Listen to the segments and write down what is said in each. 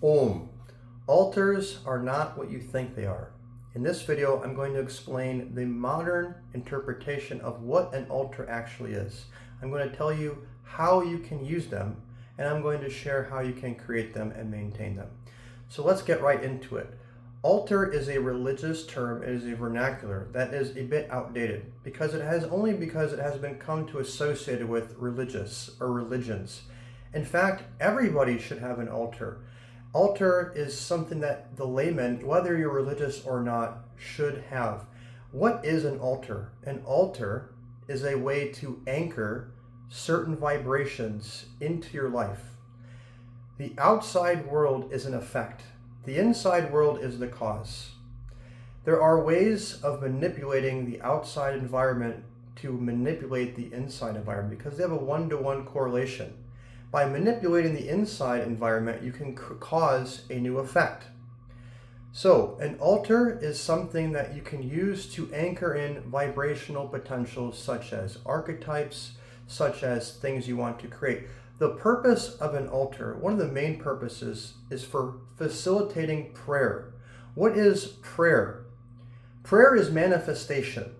Om. Altars are not what you think they are. In this video, I'm going to explain the modern interpretation of what an altar actually is. I'm going to tell you how you can use them, and I'm going to share how you can create them and maintain them. So let's get right into it. Altar is a religious term. It is a vernacular that is a bit outdated because it has been come to associated with religious or religions. In fact, everybody should have an altar. Altar is something that the layman, whether you're religious or not, should have. What is an altar? An altar is a way to anchor certain vibrations into your life. The outside world is an effect. The inside world is the cause. There are ways of manipulating the outside environment to manipulate the inside environment because they have a one-to-one correlation. By manipulating the inside environment, you can cause a new effect. So, an altar is something that you can use to anchor in vibrational potentials such as archetypes, such as things you want to create. The purpose of an altar, one of the main purposes, is for facilitating prayer. What is prayer? Prayer is manifestation.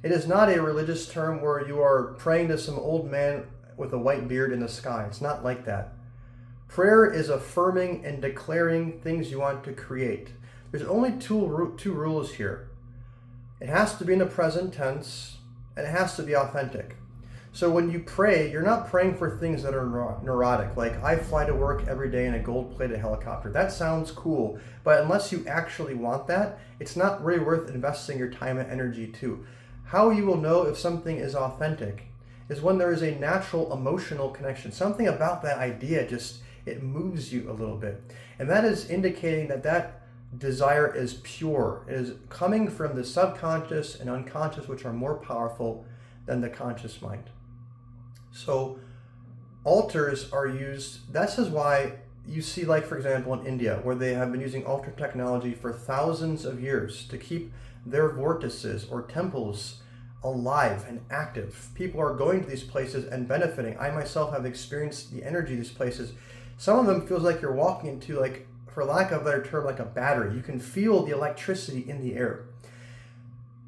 It is not a religious term where you are praying to some old man with a white beard in the sky. It's not like that. Prayer is affirming and declaring things you want to create. There's only two rules here. It has to be in the present tense, and it has to be authentic. So when you pray, you're not praying for things that are neurotic, like I fly to work every day in a gold-plated helicopter. That sounds cool, but unless you actually want that, it's not really worth investing your time and energy to. How you will know if something is authentic is when there is a natural emotional connection. Something about that idea it moves you a little bit. And that is indicating that desire is pure. It is coming from the subconscious and unconscious, which are more powerful than the conscious mind. So altars are used, this is why you see, like for example in India, where they have been using altar technology for thousands of years to keep their vortices or temples alive and active. People are going to these places and benefiting. I myself have experienced the energy of these places. Some of them feels like you're walking into, like, for lack of a better term, like a battery. You can feel the electricity in the air.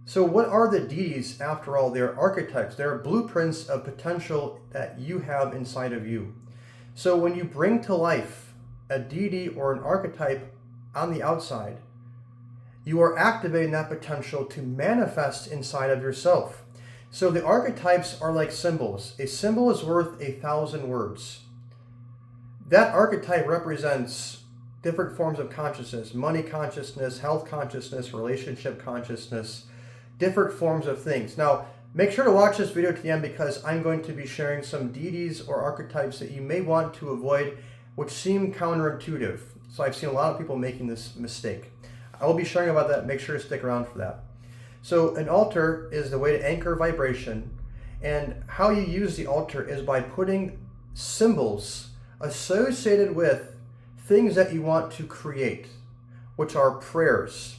So what are the deities after all? They're archetypes. They're blueprints of potential that you have inside of you. So when you bring to life a deity or an archetype on the outside, you are activating that potential to manifest inside of yourself. So the archetypes are like symbols. A symbol is worth 1,000 words. That archetype represents different forms of consciousness: money consciousness, health consciousness, relationship consciousness, different forms of things. Now, make sure to watch this video to the end because I'm going to be sharing some deities or archetypes that you may want to avoid, which seem counterintuitive. So I've seen a lot of people making this mistake. I will be sharing about that. Make sure to stick around for that. So an altar is the way to anchor vibration, and how you use the altar is by putting symbols associated with things that you want to create, which are prayers.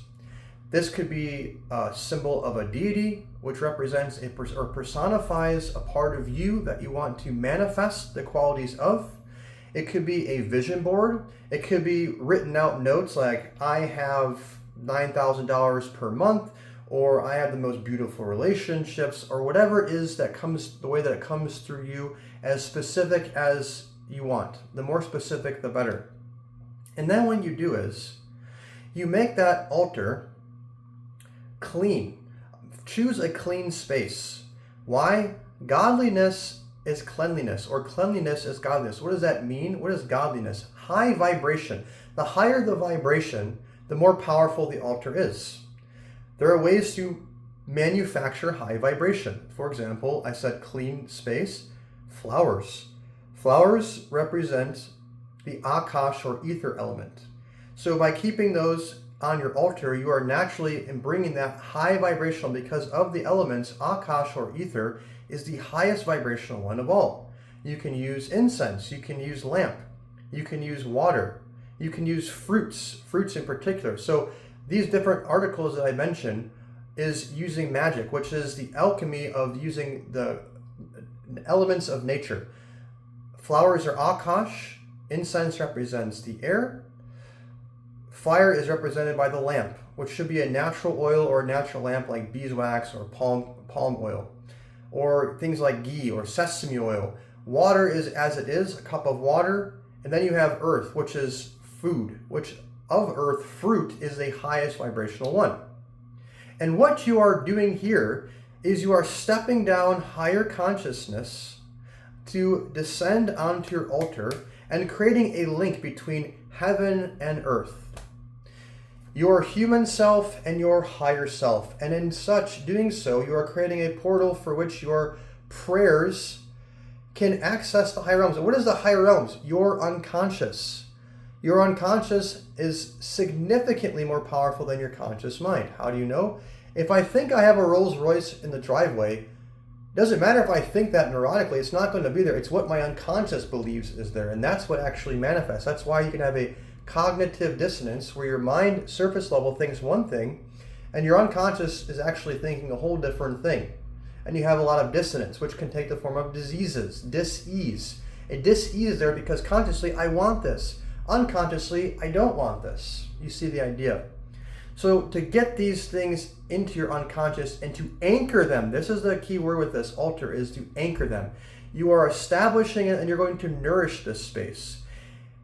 This could be a symbol of a deity, which represents or personifies a part of you that you want to manifest the qualities of. It could be a vision board. It could be written out notes like, I have $9,000 per month, or I have the most beautiful relationships, or whatever it is that comes, the way that it comes through you, as specific as you want. The more specific, the better. And then what you do is, you make that altar clean. Choose a clean space. Why? Godliness is cleanliness, or cleanliness is godliness. What does that mean? What is godliness? High vibration. The higher the vibration, the more powerful the altar is. There are ways to manufacture high vibration. For example, I said clean space. Flowers. Flowers represent the Akash or ether element. So by keeping those on your altar, you are naturally bringing that high vibrational, because of the elements. Akash or ether is the highest vibrational one of all. You can use incense, you can use lamp, you can use water, you can use fruits in particular. So these different articles that I mentioned is using magic, which is the alchemy of using the elements of nature. Flowers are Akash, incense represents the air, Fire is represented by the lamp, which should be a natural oil or a natural lamp like beeswax or palm oil, or things like ghee or sesame oil. Water is as it is, a cup of water, and then you have earth, which is food, which of earth, fruit is the highest vibrational one. And what you are doing here is you are stepping down higher consciousness to descend onto your altar and creating a link between heaven and earth. Your human self and your higher self. And in such doing so, you are creating a portal for which your prayers can access the higher realms. And what is the higher realms? Your unconscious. Your unconscious is significantly more powerful than your conscious mind. How do you know? If I think I have a Rolls Royce in the driveway, it doesn't matter if I think that neurotically, it's not going to be there. It's what my unconscious believes is there. And that's what actually manifests. That's why you can have a cognitive dissonance where your mind surface level thinks one thing and your unconscious is actually thinking a whole different thing. And you have a lot of dissonance, which can take the form of diseases, dis-ease. A dis-ease there because consciously I want this. Unconsciously, I don't want this. You see the idea. So to get these things into your unconscious and to anchor them, this is the key word with this altar, is to anchor them. You are establishing it and you're going to nourish this space.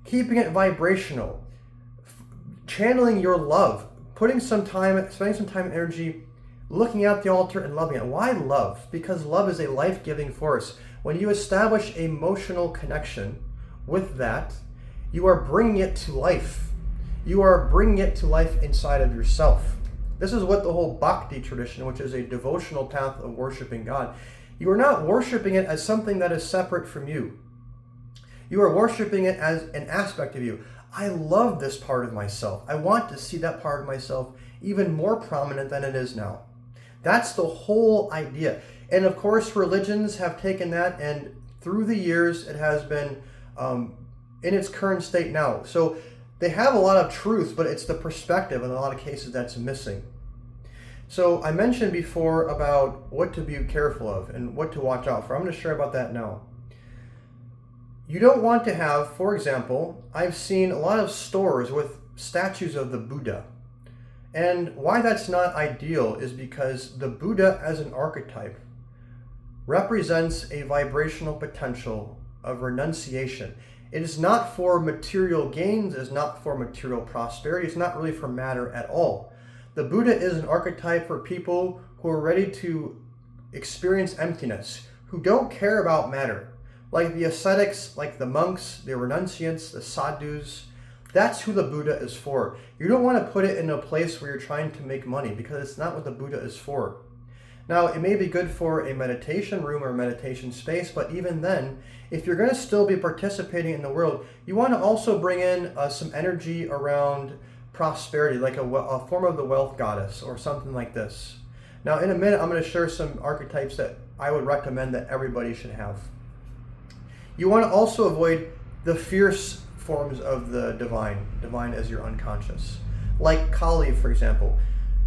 Keeping it vibrational, channeling your love, spending some time and energy looking at the altar and loving it. Why love? Because love is a life-giving force. When you establish emotional connection with that, you are bringing it to life. You are bringing it to life inside of yourself. This is what the whole Bhakti tradition, which is a devotional path of worshiping God, you are not worshiping it as something that is separate from you. You are worshiping it as an aspect of you. I love this part of myself. I want to see that part of myself even more prominent than it is now. That's the whole idea. And of course, religions have taken that, and through the years, it has been in its current state now. So they have a lot of truth, but it's the perspective in a lot of cases that's missing. So I mentioned before about what to be careful of and what to watch out for. I'm going to share about that now. You don't want to have, for example, I've seen a lot of stores with statues of the Buddha. And why that's not ideal is because the Buddha as an archetype represents a vibrational potential of renunciation. It is not for material gains, it is not for material prosperity, it's not really for matter at all. The Buddha is an archetype for people who are ready to experience emptiness, who don't care about matter. Like the ascetics, like the monks, the renunciants, the sadhus, that's who the Buddha is for. You don't want to put it in a place where you're trying to make money because it's not what the Buddha is for. Now, it may be good for a meditation room or meditation space, but even then, if you're going to still be participating in the world, you want to also bring in some energy around prosperity, like a form of the wealth goddess or something like this. Now, in a minute, I'm going to share some archetypes that I would recommend that everybody should have. You want to also avoid the fierce forms of the divine as your unconscious. Like Kali, for example.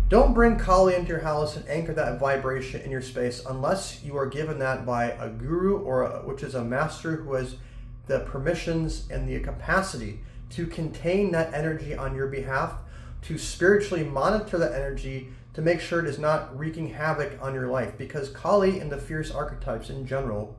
Don't bring Kali into your house and anchor that vibration in your space unless you are given that by a guru which is a master who has the permissions and the capacity to contain that energy on your behalf, to spiritually monitor that energy to make sure it is not wreaking havoc on your life. Because Kali and the fierce archetypes in general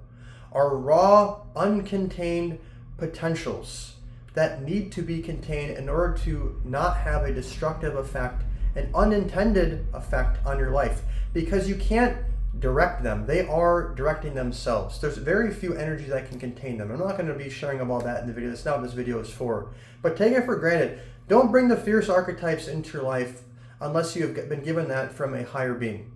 are raw, uncontained potentials that need to be contained in order to not have a destructive effect, an unintended effect on your life, because you can't direct them. They are directing themselves. There's very few energies that can contain them. I'm not going to be sharing about that in the video. That's not what this video is for. But take it for granted. Don't bring the fierce archetypes into your life unless you have been given that from a higher being.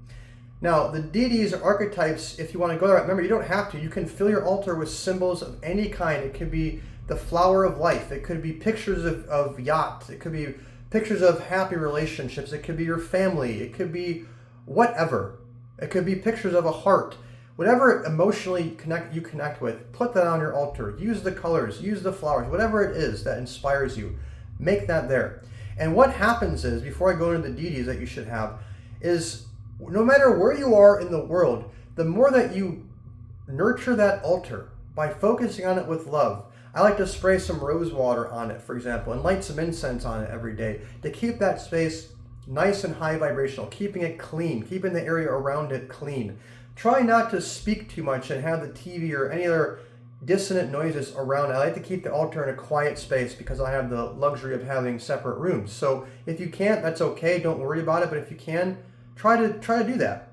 Now, the deities or archetypes, if you want to go there, remember, you don't have to. You can fill your altar with symbols of any kind. It could be the flower of life. It could be pictures of yachts. It could be pictures of happy relationships. It could be your family. It could be whatever. It could be pictures of a heart. Whatever emotionally you connect with, put that on your altar. Use the colors, use the flowers, whatever it is that inspires you. Make that there. And what happens is, before I go into the deities that you should have, is no matter where you are in the world, the more that you nurture that altar by focusing on it with love, I like to spray some rose water on it, for example, and light some incense on it every day to keep that space nice and high vibrational, keeping it clean, keeping the area around it clean. Try not to speak too much and have the TV or any other dissonant noises around. I like to keep the altar in a quiet space because I have the luxury of having separate rooms. So if you can't, that's okay. Don't worry about it. But if you can, try to do that.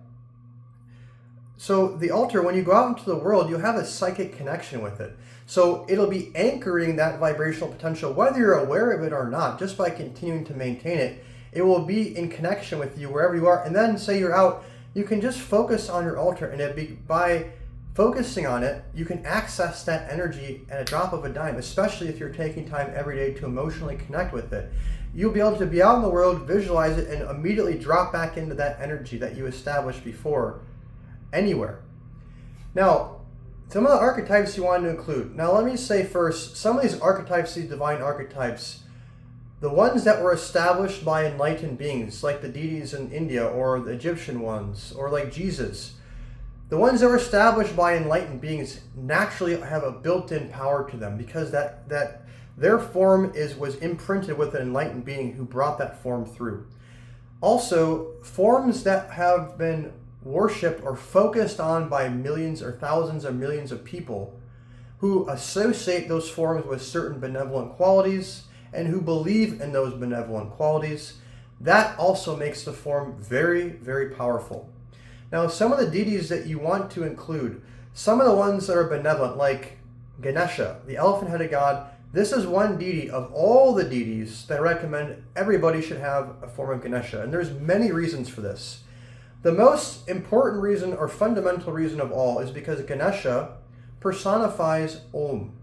So the altar, when you go out into the world, you'll have a psychic connection with it. So it'll be anchoring that vibrational potential, whether you're aware of it or not. Just by continuing to maintain it, it will be in connection with you wherever you are. And then say you're out, you can just focus on your altar, and by focusing on it, you can access that energy at a drop of a dime, especially if you're taking time every day to emotionally connect with it. You'll be able to be out in the world, visualize it, and immediately drop back into that energy that you established before anywhere. Now, some of the archetypes you want to include. Now, let me say first, some of these archetypes, these divine archetypes, the ones that were established by enlightened beings, like the deities in India, or the Egyptian ones, or like Jesus, the ones that were established by enlightened beings naturally have a built-in power to them because that their form was imprinted with an enlightened being who brought that form through. Also, forms that have been worshipped or focused on by millions or thousands or millions of people who associate those forms with certain benevolent qualities and who believe in those benevolent qualities, that also makes the form very, very powerful. Now, some of the deities that you want to include, some of the ones that are benevolent, like Ganesha, the elephant-headed god. This is one deity of all the deities that I recommend everybody should have a form of Ganesha, and there's many reasons for this. The most important reason or fundamental reason of all is because Ganesha personifies Om.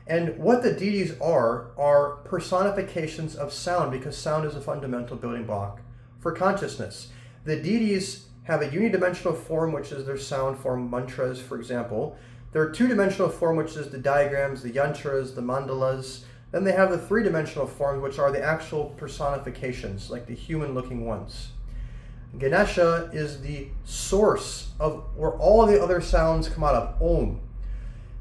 And what the deities are personifications of sound, because sound is a fundamental building block for consciousness. The deities have a unidimensional form, which is their sound form, mantras, for example. Their two-dimensional form, which is the diagrams, the yantras, the mandalas. Then they have the three-dimensional forms, which are the actual personifications, like the human-looking ones. Ganesha is the source of where all the other sounds come out of, Om.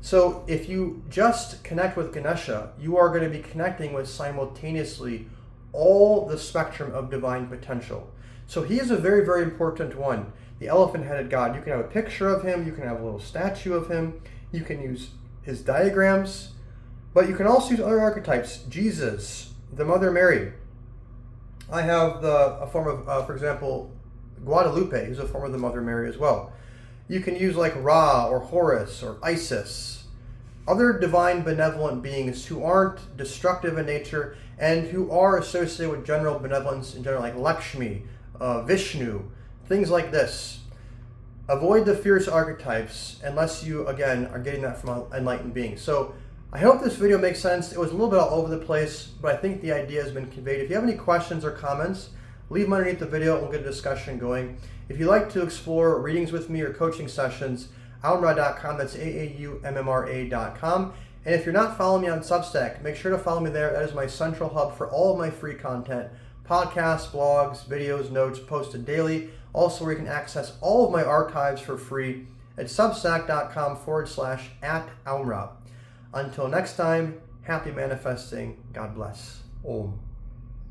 So if you just connect with Ganesha, you are going to be connecting with simultaneously all the spectrum of divine potential. So he is a very, very important one. The elephant-headed god. You can have a picture of him. You can have a little statue of him. You can use his diagrams. But you can also use other archetypes. Jesus, the Mother Mary. I have a form of, for example, Guadalupe, who's a form of the Mother Mary as well. You can use like Ra or Horus or Isis. Other divine benevolent beings who aren't destructive in nature and who are associated with general benevolence in general, like Lakshmi, Vishnu, things like this. Avoid the fierce archetypes unless you, again, are getting that from enlightened beings. So I hope this video makes sense. It was a little bit all over the place, but I think the idea has been conveyed. If you have any questions or comments, leave them underneath the video and we'll get a discussion going. If you'd like to explore readings with me or coaching sessions, aumra.com, that's AAUMMRA.com. And if you're not following me on Substack, make sure to follow me there. That is my central hub for all of my free content, podcasts, blogs, videos, notes posted daily. Also, where you can access all of my archives for free at substack.com/@Aumra. Until next time, happy manifesting. God bless. Om.